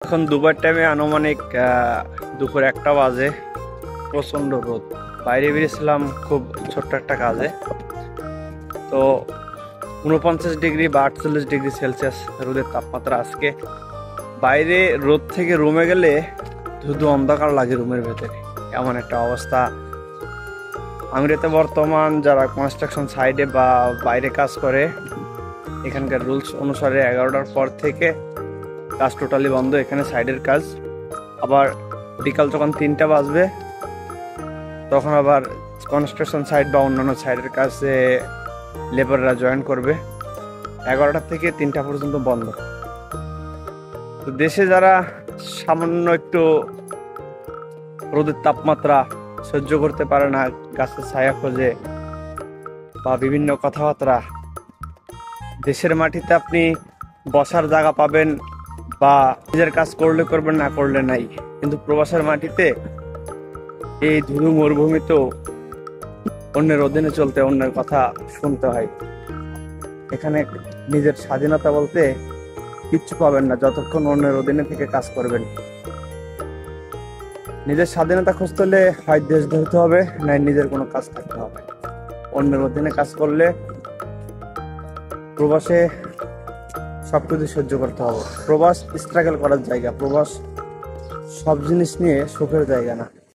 এখন দুবার টাইমে আনুমানিক দুপুর 1টা বাজে। প্রচন্ড রোদ, বাইরে বেরিয়েছিলাম খুব ছোট্ট একটা কাজে। তো 49 ডিগ্রি বা 48 ডিগ্রি সেলসিয়াস রোদের তাপমাত্রা আজকে। বাইরে রোদ থেকে রুমে গেলে শুধু অন্ধকার লাগে রুমের ভেতরে, এমন একটা অবস্থা। আমিরাতে বর্তমান যারা কনস্ট্রাকশন সাইডে বা বাইরে কাজ করে, এখানকার রুলস অনুসারে 11টার পর থেকে কাজ টোটালি বন্ধ। এখানে সাইডের কাজ আবার বিকাল যখন 3টা বাজবে তখন আবার কনস্ট্রাকশন সাইড বা অন্যান্য সাইডের কাজে লেবাররা জয়েন করবে। 11টা থেকে 3টা পর্যন্ত বন্ধ। তো দেশে যারা সামান্য একটু রোদের তাপমাত্রা সহ্য করতে পারে না, গাছের ছায়া খোঁজে বা বিভিন্ন কথাবার্তা, দেশের মাটিতে আপনি বসার জায়গা পাবেন বা নিজের কাজ করলে করবেন, না করলে নাই। কিন্তু প্রবাসের মাটিতে এই ধুধু মরুভূমিতেও অন্যের অধীনে চলতে, অন্যের কথা শুনতে হয়। এখানে নিজের স্বাধীনতা বলতে কিচ্ছু পাবেন না যতক্ষণ অন্যের অধীনে থেকে কাজ করবেন। নিজের স্বাধীনতা খুঁজতে হলে হয় দেশ ধরতে হবে, না নিজের কোনো কাজ থাকতে হবে। অন্যের অধীনে কাজ করলে প্রবাসে সবকিছু সহ্য করতে হবে। প্রবাস স্ট্রাগল করার জায়গা, প্রবাস সব জিনিস নিয়ে সুখের জায়গা না।